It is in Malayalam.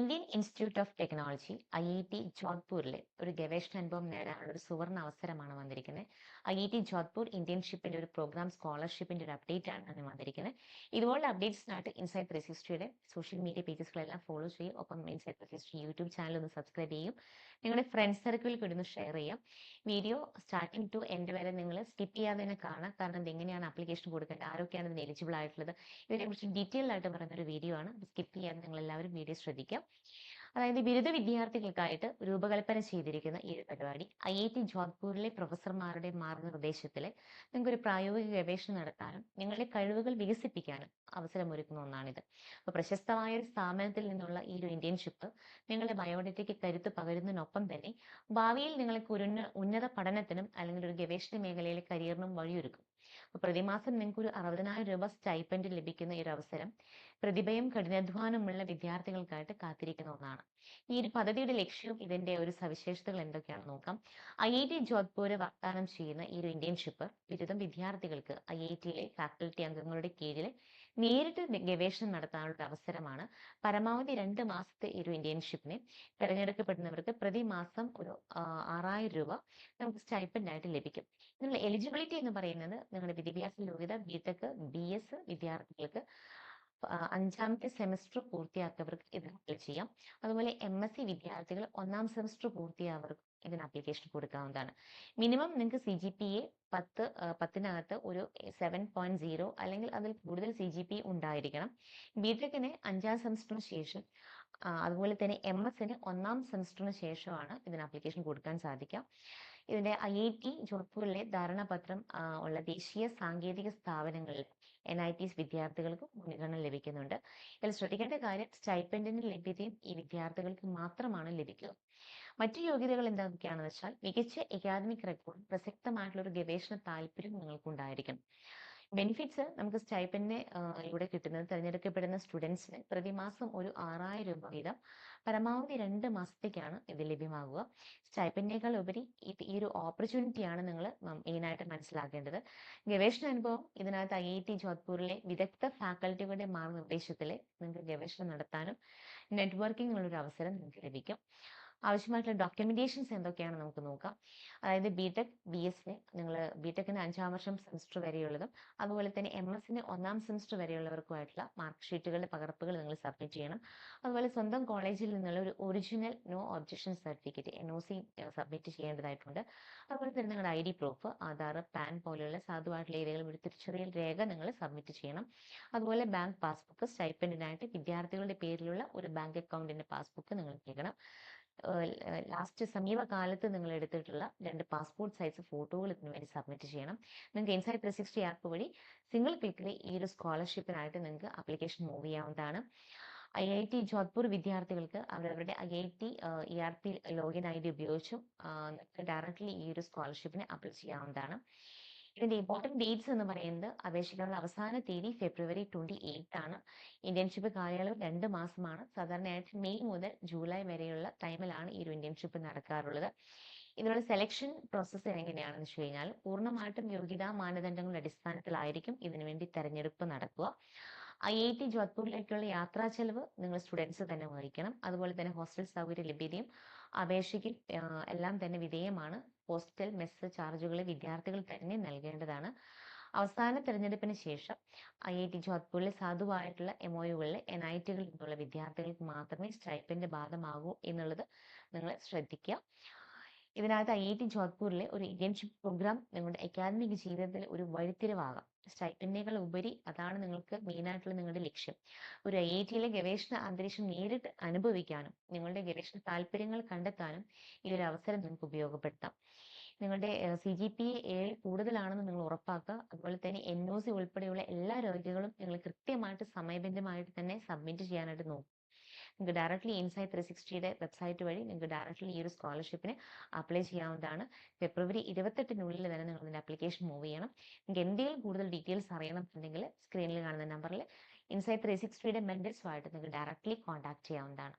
Indian institute of technology IIT ജോധ്പൂരിലെ ഒരു ഗവേഷണ അനുഭവം നേടാനുള്ള ഒരു സുവർണ അവസരമാണ് വന്നിരിക്കുന്നത്. IIT ജോധ്പൂർ ഇന്റേൺഷിപ്പിന്റെ ഒരു പ്രോഗ്രാം സ്കോളർഷിപ്പിന്റെ ഒരു അപ്ഡേറ്റ് ആണ് ഞാൻ വന്നിരിക്കുന്നത്. ഇതുപോലുള്ള അപ്ഡേറ്റ്സിനായിട്ട് ഇൻസൈറ്റ് 360യുടെ സോഷ്യൽ മീഡിയ പേജസുകളെല്ലാം ഫോളോ ചെയ്യും. ഒപ്പം ഇൻസൈറ്റ് 360 യൂട്യൂബ് ചാനൽ ഒന്ന് സബ്സ്ക്രൈബ് ചെയ്യും. നിങ്ങളുടെ ഫ്രണ്ട്സ് സർക്കിളിൽ കൂടി ഒന്ന് ഷെയർ ചെയ്യാം. വീഡിയോ സ്റ്റാർട്ടിംഗ് ടു എൻഡ് വരെ നിങ്ങൾ സ്കിപ്പ് ചെയ്യാതെ തന്നെ കാണാം. കാരണം ഇത് എങ്ങനെയാണ് ആപ്ലിക്കേഷൻ കൊടുക്കേണ്ടത്, ആരൊക്കെയാണ് ഇതിന് എലിജിബിൾ ആയിട്ടുള്ളത്, ഇതിനെക്കുറിച്ച് ഡീറ്റെയിൽ ആയിട്ട് പറയുന്ന ഒരു വീഡിയോ ആണ്. സ്കിപ്പ് ചെയ്യാതെ നിങ്ങൾ എല്ലാവരും വീഡിയോ ശ്രദ്ധിക്കാം. അതായത് ബിരുദ വിദ്യാർത്ഥികൾക്കായിട്ട് രൂപകൽപ്പന ചെയ്തിരിക്കുന്ന ഈ ഒരു പരിപാടി IIT ജോധ്പൂരിലെ പ്രൊഫസർമാരുടെ മാർഗനിർദ്ദേശത്തിൽ നിങ്ങൾക്ക് ഒരു പ്രായോഗിക ഗവേഷണം നടത്താനും നിങ്ങളുടെ കഴിവുകൾ വികസിപ്പിക്കാനും അവസരമൊരുക്കുന്ന ഒന്നാണിത്. അപ്പോൾ പ്രശസ്തമായ ഒരു സ്ഥാപനത്തിൽ നിന്നുള്ള ഈ ഒരു ഇന്റേൺഷിപ്പ് നിങ്ങളുടെ ബയോഡേറ്റയ്ക്ക് കരുത്ത് പകരുന്നതിനൊപ്പം തന്നെ ഭാവിയിൽ നിങ്ങൾക്ക് ഒരു ഉന്നത പഠനത്തിനും അല്ലെങ്കിൽ ഒരു ഗവേഷണ മേഖലയിലെ കരിയറിനും വഴിയൊരുക്കും. അപ്പോൾ പ്രതിമാസം നിങ്ങൾക്ക് ഒരു 60,000 രൂപ സ്റ്റൈപ്പൻഡ് ലഭിക്കുന്ന ഈ ഒരു അവസരം പ്രതിഭയും കഠിനാധ്വാനമുള്ള വിദ്യാർത്ഥികൾക്കായിട്ട് കാത്തിരിക്കുന്ന ഒന്നാണ്. ഈ ഒരു പദ്ധതിയുടെ ലക്ഷ്യവും ഇതിന്റെ ഒരു സവിശേഷതകൾ എന്തൊക്കെയാണെന്ന് നോക്കാം. IIT ജോധ്പൂര് വാഗ്ദാനം ചെയ്യുന്ന ഈ ഒരു ഇന്റേൺഷിപ്പ് ബിരുദം വിദ്യാർത്ഥികൾക്ക് IITയിലെ ഫാക്കൽറ്റി അംഗങ്ങളുടെ കീഴിൽ നേരിട്ട് ഗവേഷണം നടത്താനുള്ള ഒരു അവസരമാണ്. പരമാവധി 2 മാസത്തെ ഈ ഒരു ഇന്റേൺഷിപ്പിന് തിരഞ്ഞെടുക്കപ്പെടുന്നവർക്ക് പ്രതിമാസം ഒരു 6,000 രൂപ നമുക്ക് സ്റ്റൈപ്പൻഡ് ആയിട്ട് ലഭിക്കും. ഇതിനുള്ള എലിജിബിലിറ്റി എന്ന് പറയുന്നത് നിങ്ങളുടെ വിദ്യാഭ്യാസ യോഗ്യത BTech BS വിദ്യാർത്ഥികൾക്ക് 5ാമത്തെ സെമസ്റ്റർ പൂർത്തിയാക്കിയവർക്ക് ഇതിന് അപ്ലൈ ചെയ്യാം. അതുപോലെ MSc വിദ്യാർത്ഥികൾ 1ാം സെമസ്റ്റർ പൂർത്തിയായവർക്ക് ഇതിന് ആപ്ലിക്കേഷൻ കൊടുക്കാവുന്നതാണ്. മിനിമം നിങ്ങൾക്ക് CGPA 10 ഒരു 7.0 അല്ലെങ്കിൽ അതിൽ കൂടുതൽ CGPA ഉണ്ടായിരിക്കണം. BTechന് 5ാം സെമസ്റ്ററിന് ശേഷം അതുപോലെ തന്നെ MSന് 1ാം സെമസ്റ്ററിന് ശേഷമാണ് ഇതിന് ആപ്ലിക്കേഷൻ കൊടുക്കാൻ സാധിക്കുക. ഇതിന്റെ IIT ജോധ്പൂരിലെ ധാരണാപത്രം ഉള്ള ദേശീയ സാങ്കേതിക സ്ഥാപനങ്ങളിൽ NITs വിദ്യാർത്ഥികൾക്ക് മുൻഗണന ലഭിക്കുന്നുണ്ട്. ഇതിൽ ശ്രദ്ധിക്കേണ്ട കാര്യം സ്റ്റൈപ്പൻഡിന്റെ ലഭ്യതയും ഈ വിദ്യാർത്ഥികൾക്ക് മാത്രമാണ് ലഭിക്കുക. മറ്റു യോഗ്യതകൾ എന്തൊക്കെയാണെന്ന് വെച്ചാൽ മികച്ച അക്കാദമിക് റെക്കോർഡ്, പ്രസക്തമായിട്ടുള്ള ഒരു ഗവേഷണ താല്പര്യം നിങ്ങൾക്കുണ്ടായിരിക്കണം. ബെനിഫിറ്റ്സ് നമുക്ക് സ്റ്റൈപ്പൻഡിനെ ഇവിടെ കിട്ടുന്നത് തിരഞ്ഞെടുക്കപ്പെടുന്ന സ്റ്റുഡൻസിന് പ്രതിമാസം ഒരു 6,000 രൂപ വീതം പരമാവധി 2 മാസത്തേക്കാണ് ഇത് ലഭ്യമാകുക. സ്റ്റൈപ്പൻഡിനേക്കാൾ ഉപരി ഈ ഒരു ഓപ്പർച്യൂണിറ്റിയാണ് നിങ്ങൾ മെയിനായിട്ട് മനസ്സിലാക്കേണ്ടത്. ഗവേഷണ അനുഭവം ഇതിനകത്ത് IIT ജോധ്പൂരിലെ വിദഗ്ധ ഫാക്കൽറ്റികളുടെ മാർഗനിർദ്ദേശത്തിൽ നിങ്ങൾക്ക് ഗവേഷണം നടത്താനും നെറ്റ്വർക്കിംഗ് ഉള്ള ഒരു അവസരം നിങ്ങൾക്ക് ലഭിക്കും. ആവശ്യമായിട്ടുള്ള ഡോക്യുമെന്റേഷൻസ് എന്തൊക്കെയാണെന്ന് നമുക്ക് നോക്കാം. അതായത് BTech BSന് നിങ്ങൾ BTechന് 5ാം വർഷം സെമസ്റ്റർ വരെയുള്ളതും അതുപോലെ തന്നെ MSന് 1ാം സെമസ്റ്റർ വരെയുള്ളവർക്കുമായിട്ടുള്ള മാർക്ക് ഷീറ്റുകളുടെ പകർപ്പുകൾ നിങ്ങൾ സബ്മിറ്റ് ചെയ്യണം. അതുപോലെ സ്വന്തം കോളേജിൽ നിന്നുള്ള ഒരു original no objection certificate NOC submit ചെയ്യേണ്ടതായിട്ടുണ്ട്. അതുപോലെ തന്നെ നിങ്ങളുടെ ID പ്രൂഫ്, ആധാർ, പാൻ പോലെയുള്ള സാധുവായിട്ടുള്ള ഏതെങ്കിലും ഒരു തിരിച്ചറിയൽ രേഖ നിങ്ങൾ സബ്മിറ്റ് ചെയ്യണം. അതുപോലെ ബാങ്ക് പാസ്ബുക്ക്, സ്റ്റൈപ്പൻഡിനായിട്ട് വിദ്യാർത്ഥികളുടെ പേരിലുള്ള ഒരു ബാങ്ക് അക്കൗണ്ടിന്റെ പാസ്ബുക്ക് നിങ്ങൾ നൽകണം. ലാസ്റ്റ് സമീപകാലത്ത് നിങ്ങൾ എടുത്തിട്ടുള്ള 2 പാസ്പോർട്ട് സൈസ് ഫോട്ടോകൾ ഇതിനു വേണ്ടി സബ്മിറ്റ് ചെയ്യണം. നിങ്ങൾക്ക് ഇൻസൈറ്റ് 360 ആപ്പ് വഴി സിംഗിൾ ക്ലിക്കിൽ ഈ ഒരു സ്കോളർഷിപ്പിനായിട്ട് നിങ്ങൾക്ക് ആപ്ലിക്കേഷൻ മൂവ് ചെയ്യാവുന്നതാണ്. IIT ജോധ്പൂർ വിദ്യാർത്ഥികൾക്ക് അവരവരുടെ IIT ERP ലോഗിൻ ID ഉപയോഗിച്ചും ഡയറക്റ്റ്ലി ഈ ഒരു സ്കോളർഷിപ്പിന് അപ്ലൈ ചെയ്യാവുന്നതാണ്. ഇതിന്റെ ഇമ്പോർട്ടന്റ് ഡേറ്റ്സ് എന്ന് പറയുന്നത് അപേക്ഷിക്കാനുള്ള അവസാന തീയതി ഫെബ്രുവരി 28 ആണ്. ഇന്റേൺഷിപ്പ് കാലയളവ് 2 മാസമാണ്. സാധാരണയായിട്ട് മെയ് മുതൽ ജൂലൈ വരെയുള്ള ടൈമിലാണ് ഈ ഒരു ഇന്റേൺഷിപ്പ് നടക്കാറുള്ളത്. ഇതിനുള്ള സെലക്ഷൻ പ്രോസസ്സ് എങ്ങനെയാണെന്ന് വെച്ച് കഴിഞ്ഞാൽ പൂർണ്ണമായിട്ടും യോഗ്യതാ മാനദണ്ഡങ്ങളുടെ അടിസ്ഥാനത്തിലായിരിക്കും ഇതിനുവേണ്ടി തെരഞ്ഞെടുപ്പ് നടക്കുക. IIT ജോധ്പൂരിലേക്കുള്ള യാത്രാ ചെലവ് നിങ്ങൾ സ്റ്റുഡൻസ് തന്നെ വഹിക്കണം. അതുപോലെ തന്നെ ഹോസ്റ്റൽ സൗകര്യ ലഭ്യതയും അപേക്ഷയ്ക്ക് എല്ലാം തന്നെ വിധേയമാണ്. ഹോസ്റ്റൽ മെസ്സ് ചാർജുകൾ വിദ്യാർത്ഥികൾ തന്നെ നൽകേണ്ടതാണ്. അവസാന തെരഞ്ഞെടുപ്പിന് ശേഷം IIT ജോധ്പൂരിലെ സാധുവായിട്ടുള്ള MOUകളിൽ NITകളിൽ നിന്നുള്ള വിദ്യാർത്ഥികൾക്ക് മാത്രമേ സ്റ്റൈപ്പൻഡ് ബാധകമാകൂ എന്നുള്ളത് നിങ്ങൾ ശ്രദ്ധിക്കുക. ഇതിനകത്ത് IIT ജോധ്പൂരിലെ ഒരു ഇന്റേൺഷിപ്പ് പ്രോഗ്രാം നിങ്ങളുടെ അക്കാദമിക് ജീവിതത്തിൽ ഒരു വഴിത്തിരിവാകാം. സ്റ്റൈപ്പൻഡിനേക്കാൾ ഉപരി അതാണ് നിങ്ങൾക്ക് മെയിനായിട്ടുള്ള നിങ്ങളുടെ ലക്ഷ്യം. ഒരു IITയിലെ ഗവേഷണ അന്തരീക്ഷം നേരിട്ട് അനുഭവിക്കാനും നിങ്ങളുടെ ഗവേഷണ താല്പര്യങ്ങൾ കണ്ടെത്താനും ഈ ഒരു അവസരം നിങ്ങൾക്ക് ഉപയോഗപ്പെടുത്താം. നിങ്ങളുടെ CGPA 7 കൂടുതലാണെന്ന് നിങ്ങൾ ഉറപ്പാക്കുക. അതുപോലെ തന്നെ NOC ഉൾപ്പെടെയുള്ള എല്ലാ രേഖകളും നിങ്ങൾ കൃത്യമായിട്ട് സമയബന്ധിതമായിട്ട് തന്നെ സബ്മിറ്റ് ചെയ്യാനായിട്ട് നോക്കുക. നിങ്ങൾക്ക് ഡയറക്റ്റ്ലി ഇൻസൈറ്റ് 360യുടെ വെബ്സൈറ്റ് വഴി നിങ്ങൾക്ക് ഡയറക്റ്റ്ലി ഈ ഒരു സ്കോളർഷിപ്പിന് അപ്ലൈ ചെയ്യാവുന്നതാണ്. ഫെബ്രുവരി 28-നുള്ളിൽ തന്നെ നിങ്ങൾ ഇതിന്റെ ആപ്ലിക്കേഷൻ മൂവ് ചെയ്യണം. നിങ്ങൾക്ക് എന്തെങ്കിലും കൂടുതൽ ഡീറ്റെയിൽസ് അറിയണമെന്നുണ്ടെങ്കിൽ സ്ക്രീനിൽ കാണുന്ന നമ്പറിൽ ഇൻസൈറ്റ് 360യുടെ മെന്റൽസുമായിട്ട് നിങ്ങൾക്ക് ഡയറക്റ്റ്ലി കോൺടാക്ട് ചെയ്യാവുന്നതാണ്.